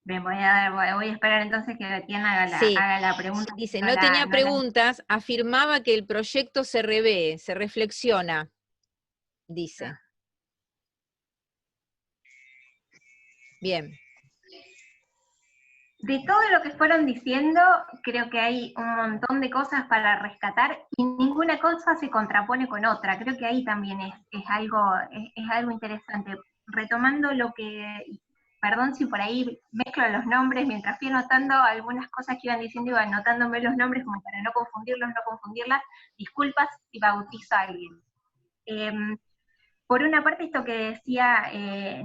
Bien, voy a esperar entonces que Tiana Sí, haga la pregunta. dice, No no tenía no la... preguntas, afirmaba que el proyecto se revé, se reflexiona, dice. Bien. De todo lo que fueron diciendo, creo que hay un montón de cosas para rescatar y ninguna cosa se contrapone con otra. Creo que ahí también es algo interesante. Retomando lo que, perdón si por ahí mezclo los nombres, mientras fui anotando algunas cosas que iban diciendo, iba anotándome los nombres como para no confundirlos, no confundirlas. Disculpas si bautizo a alguien. Eh, por una parte, esto que decía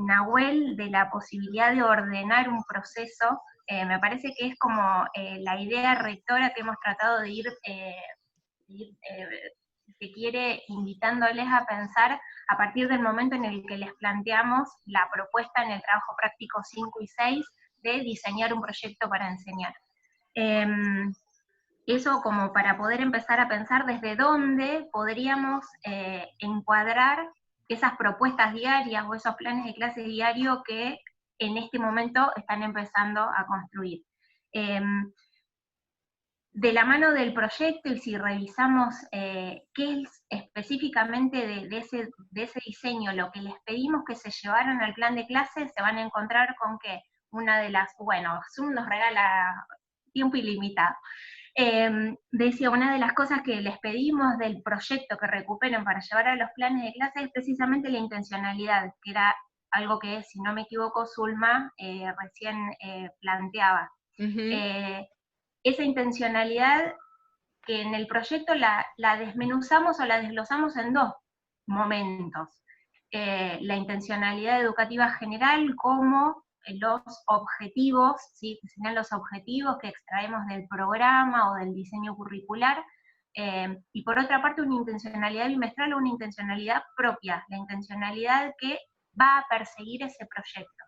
Nahuel de la posibilidad de ordenar un proceso, me parece que es como la idea rectora que hemos tratado de si se quiere, invitándoles a pensar a partir del momento en el que les planteamos la propuesta en el trabajo práctico 5 y 6 de diseñar un proyecto para enseñar. Eh, Eso como para poder empezar a pensar desde dónde podríamos encuadrar esas propuestas diarias o esos planes de clase diario que en este momento están empezando a construir. Eh, de la mano del proyecto, y si revisamos qué es específicamente de ese diseño, lo que les pedimos que se llevaran al plan de clase, se van a encontrar con que una de las, bueno, Zoom nos regala tiempo ilimitado. Decía, una de las cosas que les pedimos del proyecto que recuperen para llevar a los planes de clase es precisamente la intencionalidad, que era algo que, si no me equivoco, Zulma recién planteaba. Ujú. Esa intencionalidad que en el proyecto la desmenuzamos o la desglosamos en dos momentos. La intencionalidad educativa general como los objetivos, ¿sí? Que serían los objetivos que extraemos del programa o del diseño curricular, y por otra parte una intencionalidad bimestral o una intencionalidad propia, la intencionalidad que va a perseguir ese proyecto.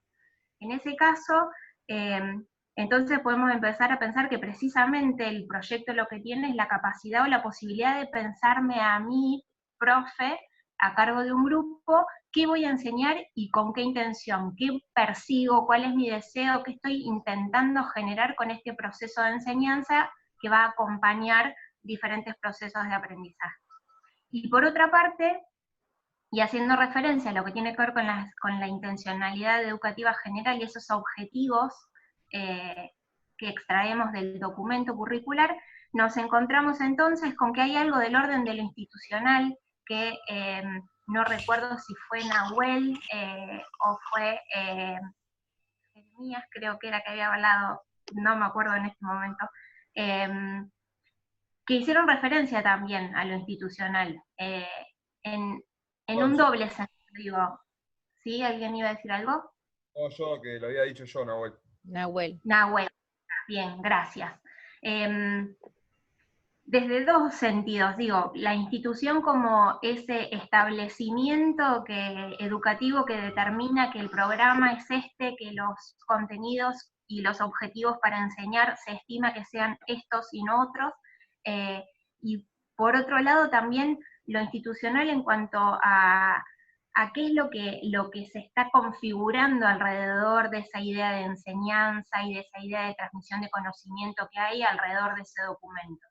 En ese caso, eh, entonces podemos empezar a pensar que precisamente el proyecto lo que tiene es la capacidad o la posibilidad de pensarme a mí, profe, a cargo de un grupo, qué voy a enseñar y con qué intención, qué persigo, cuál es mi deseo, qué estoy intentando generar con este proceso de enseñanza que va a acompañar diferentes procesos de aprendizaje. Y por otra parte, y haciendo referencia a lo que tiene que ver con la intencionalidad educativa general y esos objetivos eh, que extraemos del documento curricular, nos encontramos entonces con que hay algo del orden de lo institucional que no recuerdo si fue Nahuel o fue Jeremías, creo que era que había hablado, no me acuerdo en este momento, eh, que hicieron referencia también a lo institucional, en, en un Yo, doble sentido. ¿Sí? ¿Alguien iba a decir algo? no, yo, que lo había dicho yo, Nahuel. Nahuel. Nahuel, bien, gracias. Eh, Desde dos sentidos, digo, la institución como ese establecimiento educativo que determina que el programa es este, que los contenidos y los objetivos para enseñar se estima que sean estos y no otros, eh, y por otro lado también lo institucional en cuanto a qué es lo que se está configurando alrededor de esa idea de enseñanza y de esa idea de transmisión de conocimiento que hay alrededor de ese documento.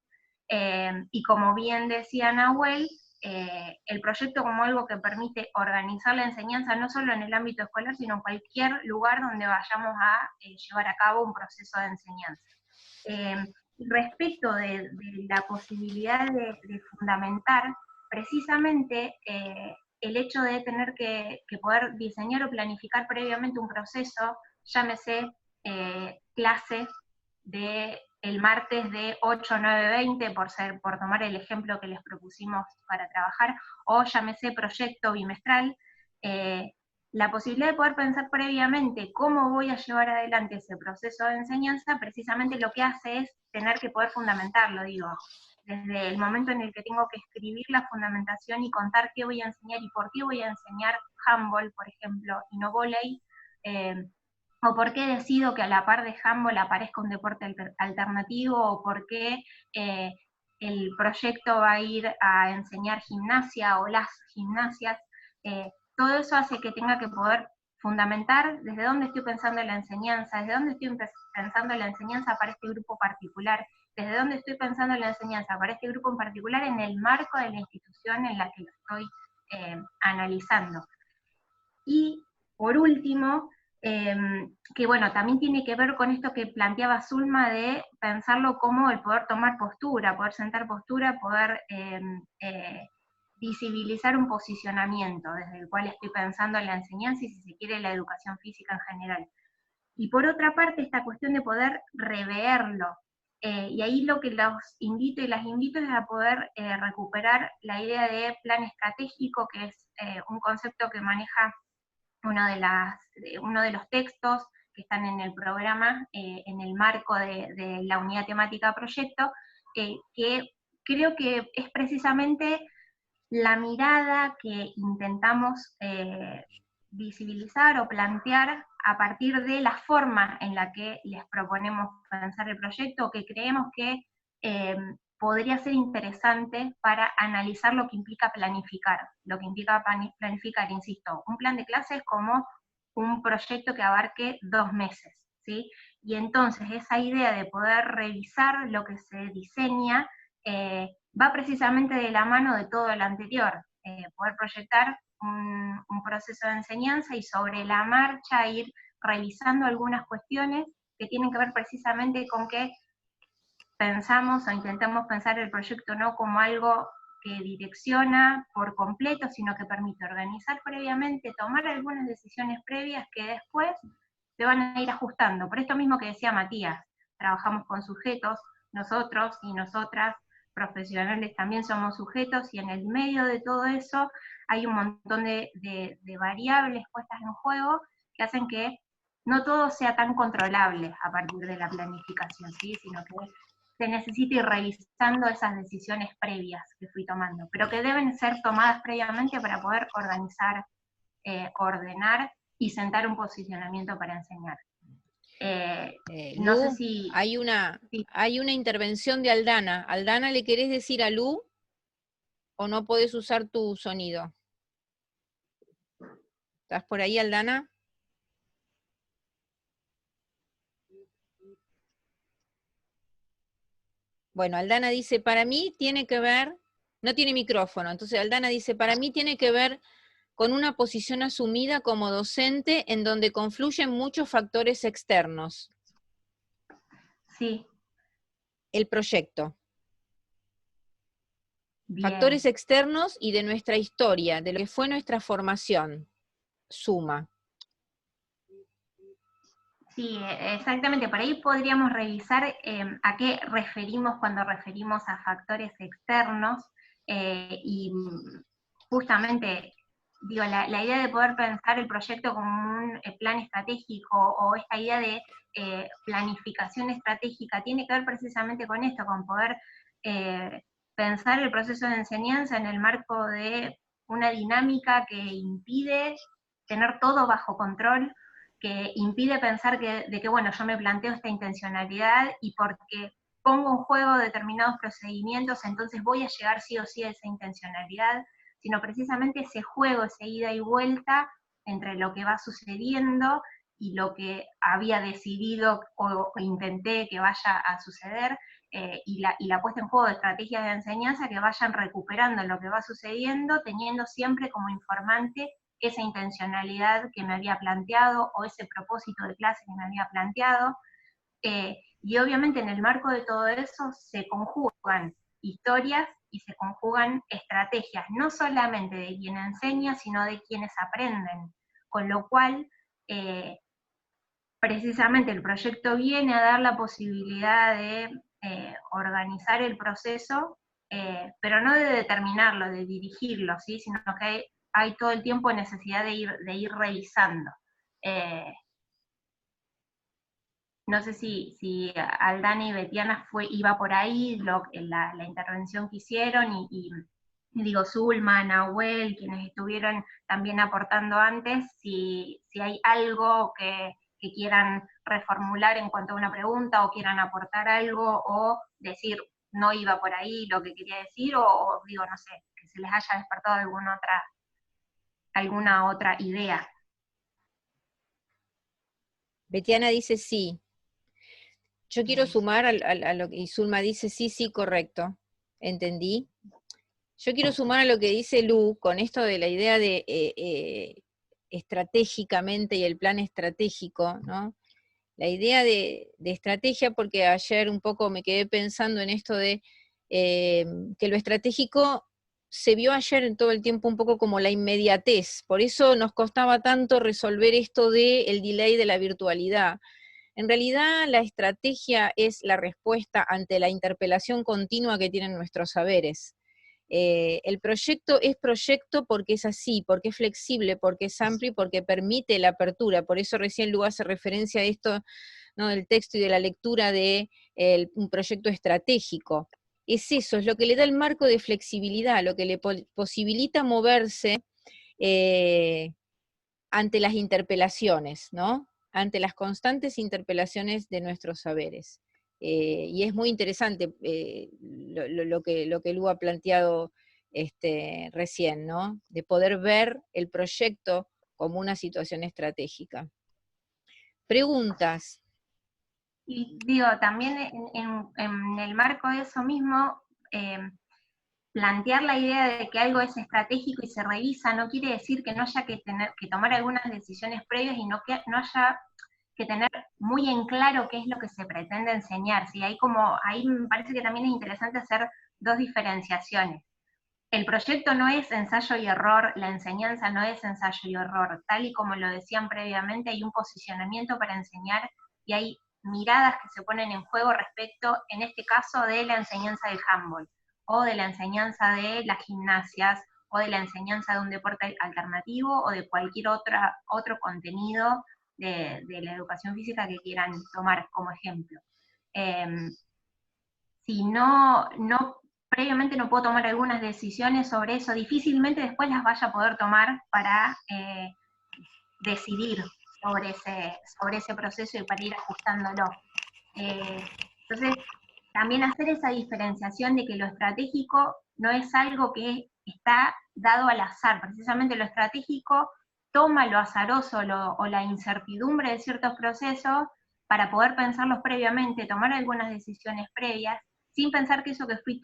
Y como bien decía Nahuel, el proyecto como algo que permite organizar la enseñanza no solo en el ámbito escolar, sino en cualquier lugar donde vayamos a llevar a cabo un proceso de enseñanza. Respecto de la posibilidad de fundamentar, precisamente el hecho de tener que poder diseñar o planificar previamente un proceso, llámese clase de el martes de 8 a 9:20, por tomar el ejemplo que les propusimos para trabajar, o llámese proyecto bimestral, la posibilidad de poder pensar previamente cómo voy a llevar adelante ese proceso de enseñanza, precisamente lo que hace es tener que poder fundamentarlo, digo, desde el momento en el que tengo que escribir la fundamentación y contar qué voy a enseñar y por qué voy a enseñar handball, por ejemplo, y no volei, o por qué decido que a la par de handball aparezca un deporte alternativo, o por qué el proyecto va a ir a enseñar gimnasia o las gimnasias. Todo eso hace que tenga que poder fundamentar desde dónde estoy pensando la enseñanza, desde dónde estoy pensando la enseñanza para este grupo particular, desde dónde estoy pensando la enseñanza para este grupo en particular en el marco de la institución en la que lo estoy analizando. Y por último, que bueno, también tiene que ver con esto que planteaba Zulma de pensarlo como el poder tomar postura, poder sentar postura, poder visibilizar un posicionamiento desde el cual estoy pensando en la enseñanza y, si se quiere, la educación física en general. Y por otra parte, esta cuestión de poder reverlo. Y ahí lo que los invito y las invito es a poder recuperar la idea de plan estratégico, que es un concepto que maneja uno de los textos que están en el programa, en el marco de la unidad temática proyecto, que creo que es precisamente la mirada que intentamos visibilizar o plantear a partir de la forma en la que les proponemos pensar el proyecto, que creemos que podría ser interesante para analizar lo que implica planificar. Lo que implica planificar, insisto, un plan de clases como un proyecto que abarque 2 meses, ¿sí? Y entonces esa idea de poder revisar lo que se diseña va precisamente de la mano de todo lo anterior, poder proyectar un proceso de enseñanza y sobre la marcha ir revisando algunas cuestiones que tienen que ver precisamente con que pensamos o intentamos pensar el proyecto no como algo que direcciona por completo, sino que permite organizar previamente, tomar algunas decisiones previas que después se van a ir ajustando. Por esto mismo que decía Matías, trabajamos con sujetos, nosotros y nosotras, profesionales, también somos sujetos, y en el medio de todo eso hay un montón de variables puestas en juego que hacen que no todo sea tan controlable a partir de la planificación, ¿sí? Sino que se necesita ir revisando esas decisiones previas que fui tomando, pero que deben ser tomadas previamente para poder organizar, ordenar y sentar un posicionamiento para enseñar. No sé Lu, si... hay una sí. intervención de Aldana. Aldana, ¿le querés decir a Lu o no podés usar tu sonido? ¿Estás por ahí, Aldana? Bueno, Aldana dice, para mí tiene que ver, no tiene micrófono, entonces Aldana dice, para mí tiene que ver con una posición asumida como docente en donde confluyen muchos factores externos. Sí. El proyecto. Bien. Factores externos y de nuestra historia, de lo que fue nuestra formación. Suma. Sí, exactamente. Por ahí podríamos revisar a qué referimos cuando referimos a factores externos, y justamente, digo, la idea de poder pensar el proyecto como un plan estratégico, o esta idea de planificación estratégica, tiene que ver precisamente con esto, con poder pensar el proceso de enseñanza en el marco de una dinámica que impide tener todo bajo control, que impide pensar de que, bueno, yo me planteo esta intencionalidad y porque pongo en juego determinados procedimientos, entonces voy a llegar sí o sí a esa intencionalidad, sino precisamente ese juego, esa ida y vuelta entre lo que va sucediendo y lo que había decidido o intenté que vaya a suceder, y la puesta en juego de estrategias de enseñanza que vayan recuperando lo que va sucediendo, teniendo siempre como informante esa intencionalidad que me había planteado o ese propósito de clase que me había planteado. Y obviamente en el marco de todo eso se conjugan historias y se conjugan estrategias, no solamente de quien enseña, sino de quienes aprenden. Con lo cual, precisamente el proyecto viene a dar la posibilidad de organizar el proceso, pero no de determinarlo, de dirigirlo, ¿sí? Sino que hay todo el tiempo necesidad de ir revisando. No sé si Aldana y Betiana iba por ahí la intervención que hicieron, y digo, Zulma, Nahuel, quienes estuvieron también aportando antes, si hay algo que quieran reformular en cuanto a una pregunta, o quieran aportar algo, o decir, no iba por ahí lo que quería decir, o digo, no sé, que se les haya despertado alguna otra idea. Betiana dice sí. Yo quiero sumar a lo que, y Zulma dice sí, correcto, entendí. Yo quiero sumar a lo que dice Lu, con esto de la idea de estratégicamente y el plan estratégico, ¿no? La idea de estrategia, porque ayer un poco me quedé pensando en esto de que lo estratégico se vio ayer en todo el tiempo un poco como la inmediatez, por eso nos costaba tanto resolver esto del delay de la virtualidad. En realidad la estrategia es la respuesta ante la interpelación continua que tienen nuestros saberes. El proyecto es proyecto porque es así, porque es flexible, porque es amplio y porque permite la apertura. Por eso recién Lu hace referencia a esto, ¿no?, del texto y de la lectura de un proyecto estratégico. Es eso, es lo que le da el marco de flexibilidad, lo que le posibilita moverse ante las interpelaciones, ¿no? Ante las constantes interpelaciones de nuestros saberes. Y es muy interesante lo que Lu ha planteado recién, ¿no? De poder ver el proyecto como una situación estratégica. Preguntas. Y digo, también en el marco de eso mismo, plantear la idea de que algo es estratégico y se revisa no quiere decir que no haya que tomar algunas decisiones previas y no haya que tener muy en claro qué es lo que se pretende enseñar. ¿Sí? Ahí me parece que también es interesante hacer dos diferenciaciones. El proyecto no es ensayo y error, la enseñanza no es ensayo y error. Tal y como lo decían previamente, hay un posicionamiento para enseñar y hay miradas que se ponen en juego respecto, en este caso, de la enseñanza del handball, o de la enseñanza de las gimnasias, o de la enseñanza de un deporte alternativo, o de cualquier otro contenido de la educación física que quieran tomar como ejemplo. Si previamente no puedo tomar algunas decisiones sobre eso, difícilmente después las vaya a poder tomar para decidir sobre ese proceso y para ir ajustándolo. Entonces, también hacer esa diferenciación de que lo estratégico no es algo que está dado al azar, precisamente lo estratégico toma lo azaroso o la incertidumbre de ciertos procesos para poder pensarlos previamente, tomar algunas decisiones previas, sin pensar que eso que fui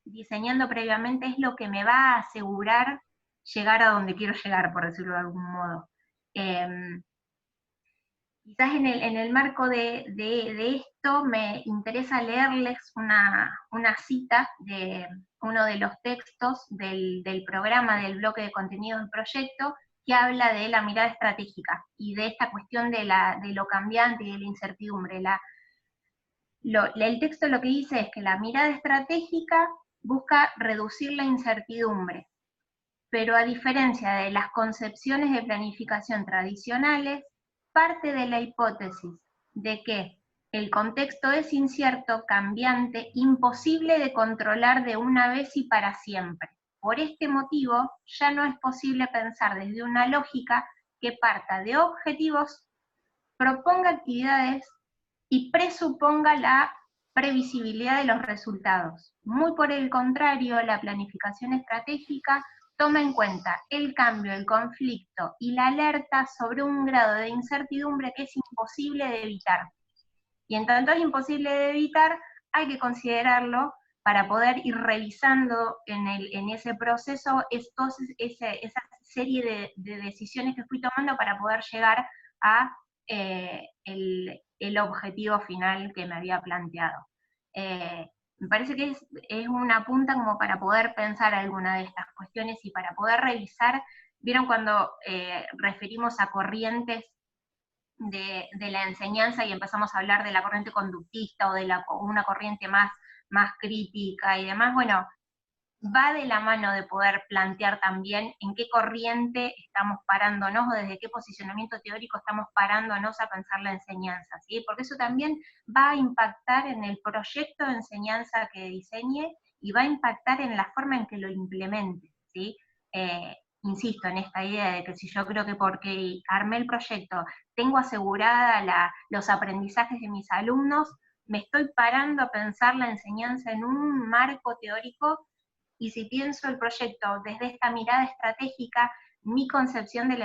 diseñando previamente es lo que me va a asegurar llegar a donde quiero llegar, por decirlo de algún modo. Quizás en el marco de esto me interesa leerles una cita de uno de los textos del programa del bloque de contenidos del proyecto, que habla de la mirada estratégica y de esta cuestión de lo cambiante y de la incertidumbre. El texto lo que dice es que la mirada estratégica busca reducir la incertidumbre, pero a diferencia de las concepciones de planificación tradicionales, parte de la hipótesis de que el contexto es incierto, cambiante, imposible de controlar de una vez y para siempre. Por este motivo, ya no es posible pensar desde una lógica que parta de objetivos, proponga actividades y presuponga la previsibilidad de los resultados. Muy por el contrario, la planificación estratégica toma en cuenta el cambio, el conflicto y la alerta sobre un grado de incertidumbre que es imposible de evitar. Y en tanto es imposible de evitar, hay que considerarlo para poder ir revisando en ese proceso esa serie de decisiones que fui tomando para poder llegar a el objetivo final que me había planteado. Me parece que es una punta como para poder pensar alguna de estas cuestiones y para poder revisar. ¿Vieron cuando referimos a corrientes de la enseñanza y empezamos a hablar de la corriente conductista o de una corriente más crítica y demás? Bueno, va de la mano de poder plantear también en qué corriente estamos parándonos o desde qué posicionamiento teórico estamos parándonos a pensar la enseñanza, ¿sí? Porque eso también va a impactar en el proyecto de enseñanza que diseñe y va a impactar en la forma en que lo implemente, ¿sí? Insisto en esta idea de que si yo creo que porque armé el proyecto tengo asegurada los aprendizajes de mis alumnos, me estoy parando a pensar la enseñanza en un marco teórico. Y si pienso el proyecto desde esta mirada estratégica, mi concepción de la